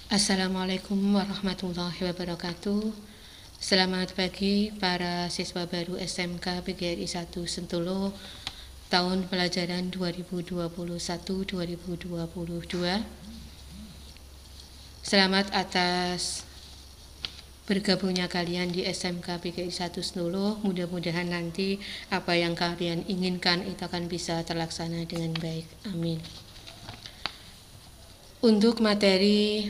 Assalamualaikum warahmatullahi wabarakatuh. Selamat pagi para siswa baru SMK PGRI 1 Sentolo tahun pelajaran 2021-2022. Selamat atas bergabungnya kalian di SMK PGRI 1 Sentolo. Mudah-mudahan nanti apa yang kalian inginkan itu akan bisa terlaksana dengan baik. Amin. Untuk materi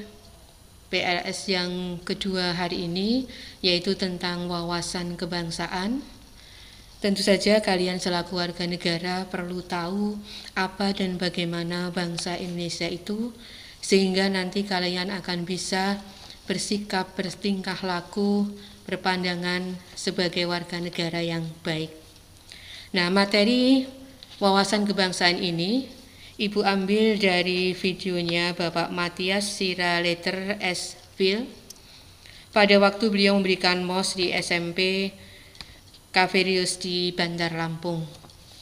PLS yang kedua hari ini, yaitu tentang wawasan kebangsaan. Tentu saja kalian selaku warga negara perlu tahu apa dan bagaimana bangsa Indonesia itu, sehingga nanti kalian akan bisa bersikap, bertingkah laku, berpandangan sebagai warga negara yang baik. Nah, materi wawasan kebangsaan ini Ibu ambil dari videonya Bapak Matias Siraleter S. Phil pada waktu beliau memberikan MOS di SMP Kaverius di Bandar Lampung.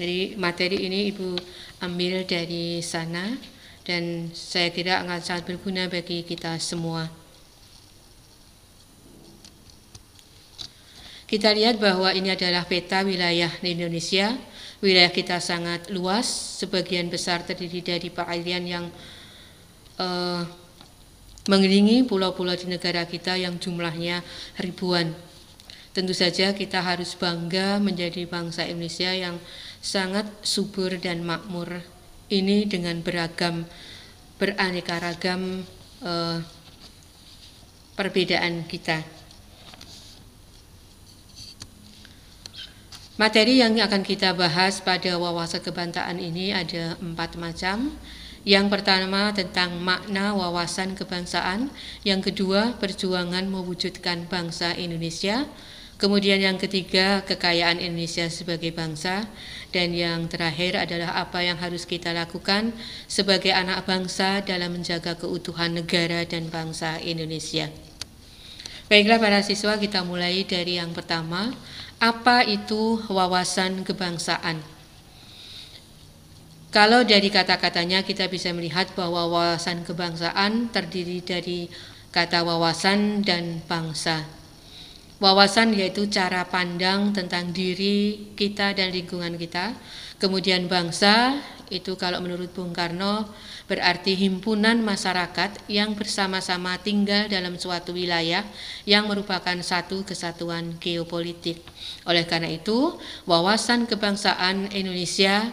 Jadi materi ini Ibu ambil dari sana dan saya kira akan sangat berguna bagi kita semua. Kita lihat bahwa ini adalah peta wilayah di Indonesia. Wilayah kita sangat luas, sebagian besar terdiri dari perairan yang mengelilingi pulau-pulau di negara kita yang jumlahnya ribuan. Tentu saja kita harus bangga menjadi bangsa Indonesia yang sangat subur dan makmur. Ini dengan beragam, beraneka ragam perbedaan kita. Materi yang akan kita bahas pada wawasan kebangsaan ini ada 4 macam. Yang pertama tentang makna wawasan kebangsaan, yang kedua perjuangan mewujudkan bangsa Indonesia, kemudian yang ketiga kekayaan Indonesia sebagai bangsa, dan yang terakhir adalah apa yang harus kita lakukan sebagai anak bangsa dalam menjaga keutuhan negara dan bangsa Indonesia. Baiklah para siswa, kita mulai dari yang pertama. Apa itu wawasan kebangsaan? Kalau dari kata-katanya kita bisa melihat bahwa wawasan kebangsaan terdiri dari kata wawasan dan bangsa. Wawasan yaitu cara pandang tentang diri kita dan lingkungan kita. Kemudian bangsa itu kalau menurut Bung Karno berarti himpunan masyarakat yang bersama-sama tinggal dalam suatu wilayah yang merupakan satu kesatuan geopolitik. Oleh karena itu, wawasan kebangsaan Indonesia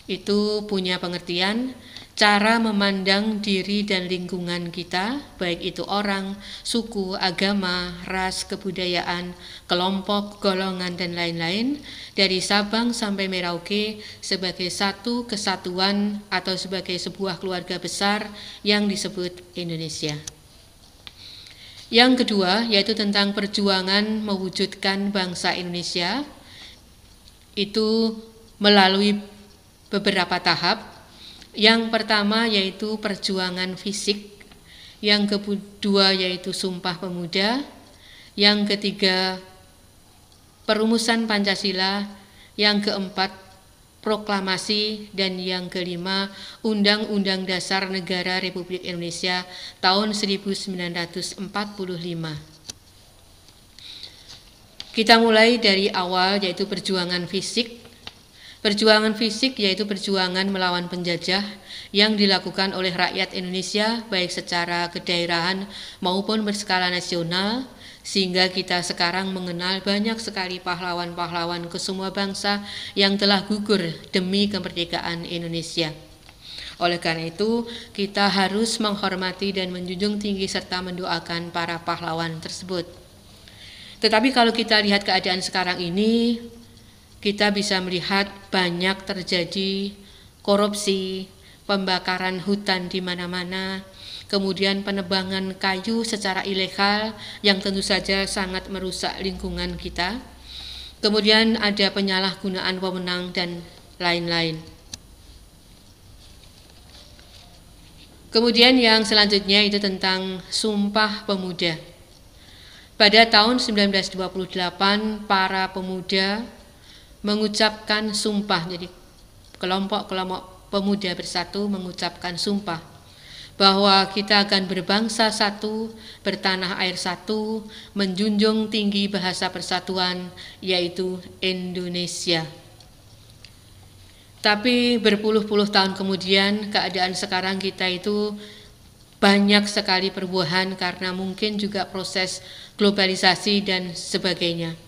itu punya pengertian cara memandang diri dan lingkungan kita, baik itu orang, suku, agama, ras, kebudayaan, kelompok, golongan, dan lain-lain, dari Sabang sampai Merauke sebagai satu kesatuan atau sebagai sebuah keluarga besar yang disebut Indonesia. Yang kedua, yaitu tentang perjuangan mewujudkan bangsa Indonesia, itu melalui beberapa tahap. Yang pertama yaitu perjuangan fisik, yang kedua yaitu Sumpah Pemuda, yang ketiga perumusan Pancasila, yang keempat proklamasi, dan yang kelima Undang-Undang Dasar Negara Republik Indonesia tahun 1945. Kita mulai dari awal yaitu perjuangan fisik. Perjuangan fisik yaitu perjuangan melawan penjajah yang dilakukan oleh rakyat Indonesia baik secara kedaerahan maupun berskala nasional, sehingga kita sekarang mengenal banyak sekali pahlawan-pahlawan ke semua bangsa yang telah gugur demi kemerdekaan Indonesia. Oleh karena itu, kita harus menghormati dan menjunjung tinggi serta mendoakan para pahlawan tersebut. Tetapi kalau kita lihat keadaan sekarang ini, kita bisa melihat banyak terjadi korupsi, pembakaran hutan di mana-mana, kemudian penebangan kayu secara ilegal yang tentu saja sangat merusak lingkungan kita. Kemudian ada penyalahgunaan wewenang dan lain-lain. Kemudian yang selanjutnya itu tentang Sumpah Pemuda. Pada tahun 1928 para pemuda mengucapkan sumpah, jadi kelompok-kelompok pemuda bersatu mengucapkan sumpah bahwa kita akan berbangsa satu, bertanah air satu, menjunjung tinggi bahasa persatuan, yaitu Indonesia. Tapi berpuluh-puluh tahun kemudian, keadaan sekarang kita itu banyak sekali perubahan karena mungkin juga proses globalisasi dan sebagainya.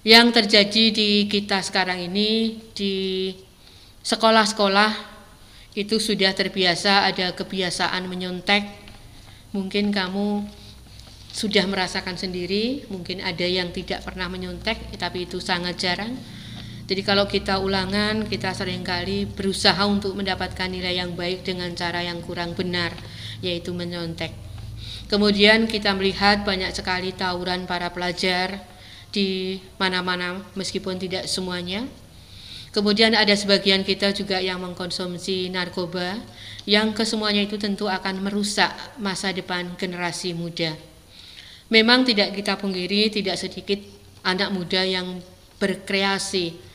Yang terjadi di kita sekarang ini, di sekolah-sekolah, itu sudah terbiasa, ada kebiasaan menyontek. Mungkin kamu sudah merasakan sendiri, mungkin ada yang tidak pernah menyontek, tapi itu sangat jarang. Jadi kalau kita ulangan, kita seringkali berusaha untuk mendapatkan nilai yang baik dengan cara yang kurang benar, yaitu menyontek. Kemudian kita melihat banyak sekali tawuran para pelajar di mana-mana, meskipun tidak semuanya. Kemudian ada sebagian kita juga yang mengkonsumsi narkoba, yang kesemuanya itu tentu akan merusak masa depan generasi muda. Memang tidak kita pungkiri, tidak sedikit anak muda yang berkreasi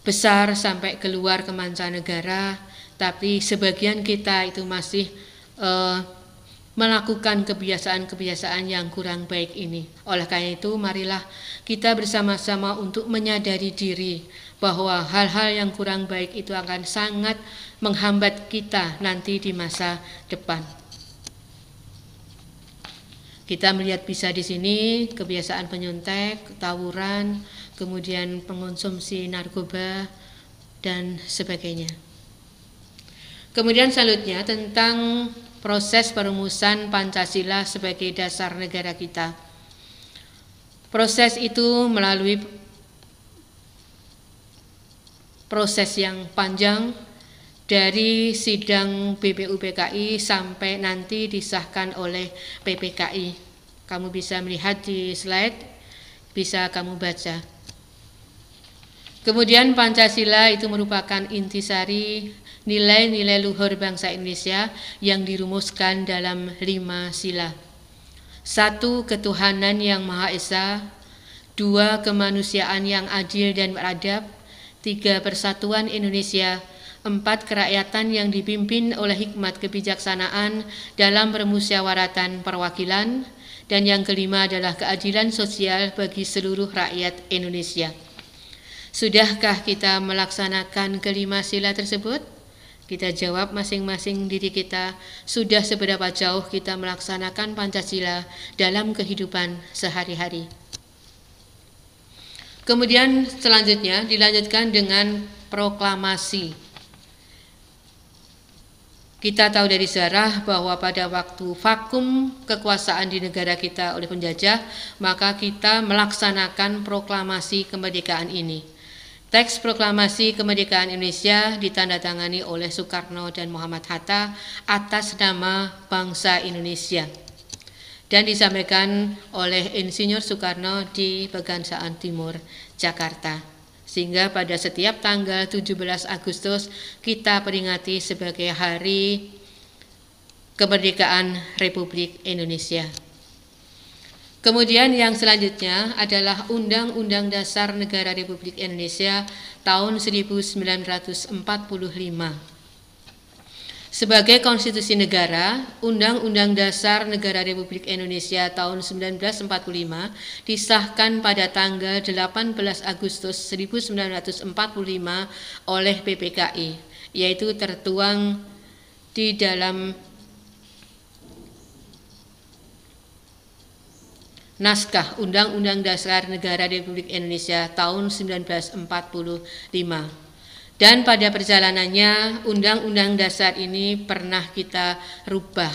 besar sampai keluar ke mancanegara, tapi sebagian kita itu masih melakukan kebiasaan-kebiasaan yang kurang baik ini. Oleh karena itu, marilah kita bersama-sama untuk menyadari diri bahwa hal-hal yang kurang baik itu akan sangat menghambat kita nanti di masa depan. Kita melihat bisa di sini kebiasaan penyontek, tawuran, kemudian pengonsumsi narkoba, dan sebagainya. Kemudian selanjutnya tentang proses perumusan Pancasila sebagai dasar negara kita. Proses itu melalui proses yang panjang dari sidang BPUPKI sampai nanti disahkan oleh PPKI. Kamu bisa melihat di slide, bisa kamu baca. Kemudian Pancasila itu merupakan intisari nilai-nilai luhur bangsa Indonesia yang dirumuskan dalam 5 sila. 1. Ketuhanan yang Maha Esa. 2. Kemanusiaan yang adil dan beradab. 3. Persatuan Indonesia. 4. Kerakyatan yang dipimpin oleh hikmat kebijaksanaan dalam permusyawaratan perwakilan. Dan yang kelima adalah keadilan sosial bagi seluruh rakyat Indonesia. Sudahkah kita melaksanakan kelima sila tersebut? Kita jawab masing-masing diri kita, sudah seberapa jauh kita melaksanakan Pancasila dalam kehidupan sehari-hari. Kemudian selanjutnya dilanjutkan dengan proklamasi. Kita tahu dari sejarah bahwa pada waktu vakum kekuasaan di negara kita oleh penjajah, maka kita melaksanakan proklamasi kemerdekaan ini. Teks proklamasi kemerdekaan Indonesia ditandatangani oleh Soekarno dan Muhammad Hatta atas nama bangsa Indonesia dan disampaikan oleh Insinyur Soekarno di Pegangsaan Timur, Jakarta. Sehingga pada setiap tanggal 17 Agustus kita peringati sebagai Hari Kemerdekaan Republik Indonesia. Kemudian yang selanjutnya adalah Undang-Undang Dasar Negara Republik Indonesia tahun 1945. Sebagai konstitusi negara, Undang-Undang Dasar Negara Republik Indonesia tahun 1945 disahkan pada tanggal 18 Agustus 1945 oleh PPKI, yaitu tertuang di dalam naskah Undang-Undang Dasar Negara Republik Indonesia tahun 1945. Dan pada perjalanannya Undang-Undang Dasar ini pernah kita rubah.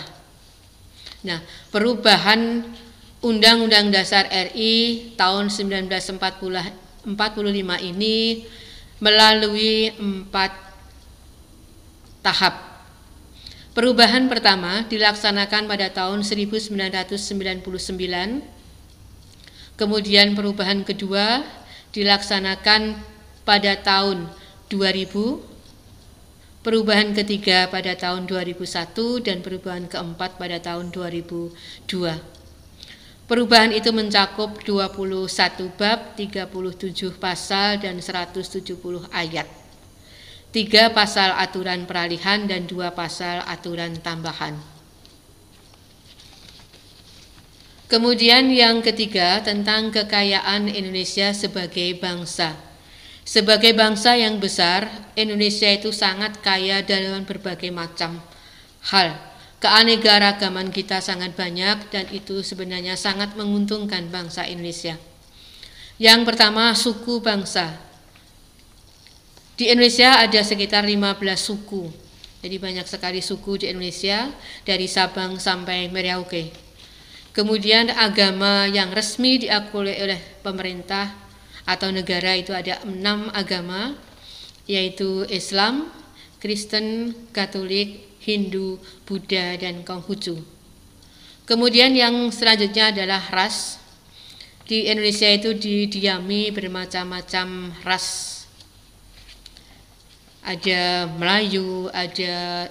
Nah, perubahan Undang-Undang Dasar RI tahun 1945 ini melalui 4 tahap. Perubahan pertama dilaksanakan pada tahun 1999. Kemudian perubahan kedua dilaksanakan pada tahun 2000, perubahan ketiga pada tahun 2001, dan perubahan keempat pada tahun 2002. Perubahan itu mencakup 21 bab, 37 pasal, dan 170 ayat. 3 pasal aturan peralihan dan 2 pasal aturan tambahan. Kemudian yang ketiga tentang kekayaan Indonesia sebagai bangsa. Sebagai bangsa yang besar, Indonesia itu sangat kaya dalam berbagai macam hal. Keanekaragaman kita sangat banyak dan itu sebenarnya sangat menguntungkan bangsa Indonesia. Yang pertama, suku bangsa. Di Indonesia ada sekitar 15 suku. Jadi banyak sekali suku di Indonesia dari Sabang sampai Merauke. Kemudian agama yang resmi diakui oleh pemerintah atau negara itu ada 6 agama, yaitu Islam, Kristen, Katolik, Hindu, Buddha, dan Konghucu. Kemudian yang selanjutnya adalah ras. Di Indonesia itu didiami bermacam-macam ras. Ada Melayu, ada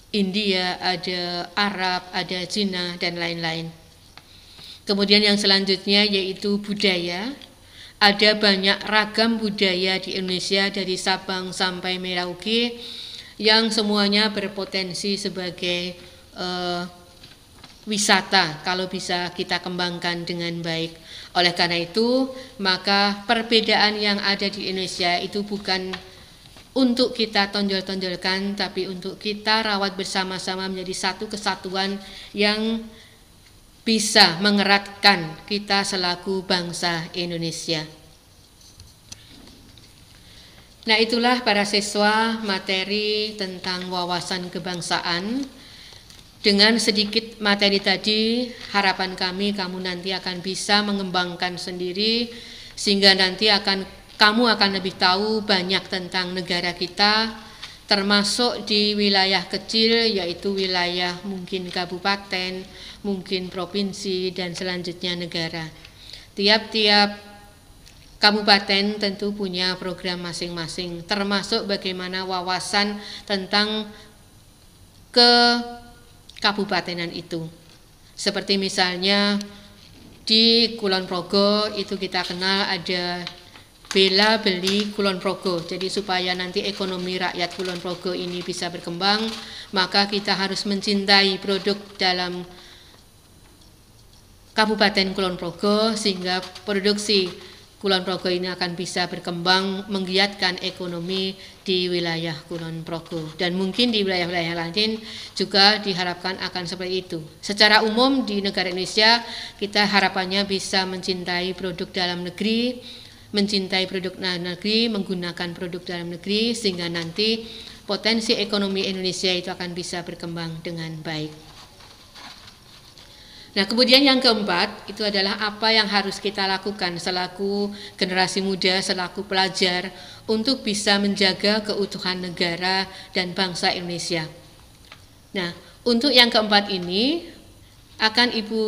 India, ada Arab, ada Cina, dan lain-lain. Kemudian yang selanjutnya yaitu budaya. Ada banyak ragam budaya di Indonesia dari Sabang sampai Merauke yang semuanya berpotensi sebagai wisata kalau bisa kita kembangkan dengan baik. Oleh karena itu, maka perbedaan yang ada di Indonesia itu bukan untuk kita tonjol-tonjolkan, tapi untuk kita rawat bersama-sama menjadi satu kesatuan yang bisa mengeratkan kita selaku bangsa Indonesia. Nah, itulah para siswa materi tentang wawasan kebangsaan. Dengan sedikit materi tadi, harapan kami kamu nanti akan bisa mengembangkan sendiri, sehingga nanti kamu akan lebih tahu banyak tentang negara kita, termasuk di wilayah kecil, yaitu wilayah mungkin kabupaten, mungkin provinsi, dan selanjutnya negara. Tiap-tiap kabupaten tentu punya program masing-masing, termasuk bagaimana wawasan tentang kekabupatenan itu. Seperti misalnya di Kulon Progo itu kita kenal ada bela beli Kulon Progo. Jadi supaya nanti ekonomi rakyat Kulon Progo ini bisa berkembang, maka kita harus mencintai produk dalam Kabupaten Kulon Progo sehingga produksi Kulon Progo ini akan bisa berkembang menggiatkan ekonomi di wilayah Kulon Progo, dan mungkin di wilayah-wilayah lain juga diharapkan akan seperti itu. Secara umum di negara Indonesia kita harapannya bisa mencintai produk dalam negeri, mencintai produk dalam negeri, menggunakan produk dalam negeri sehingga nanti potensi ekonomi Indonesia itu akan bisa berkembang dengan baik. Nah, kemudian yang keempat itu adalah apa yang harus kita lakukan selaku generasi muda, selaku pelajar untuk bisa menjaga keutuhan negara dan bangsa Indonesia. Nah, untuk yang keempat ini akan Ibu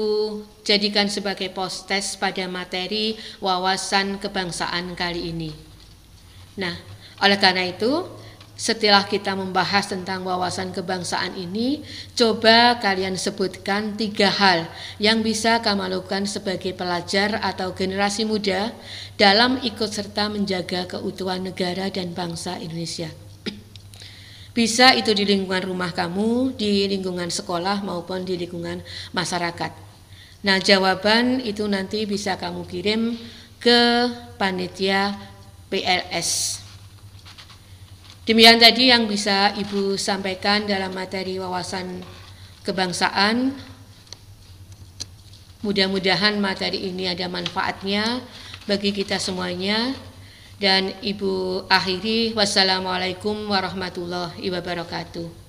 jadikan sebagai post-test pada materi wawasan kebangsaan kali ini. Nah, oleh karena itu, setelah kita membahas tentang wawasan kebangsaan ini, coba kalian sebutkan 3 hal yang bisa kamu lakukan sebagai pelajar atau generasi muda dalam ikut serta menjaga keutuhan negara dan bangsa Indonesia. Bisa itu di lingkungan rumah kamu, di lingkungan sekolah maupun di lingkungan masyarakat. Nah, jawaban itu nanti bisa kamu kirim ke panitia PLS. Demikian tadi yang bisa Ibu sampaikan dalam materi wawasan kebangsaan. Mudah-mudahan materi ini ada manfaatnya bagi kita semuanya. Dan Ibu akhiri, wassalamualaikum warahmatullahi wabarakatuh.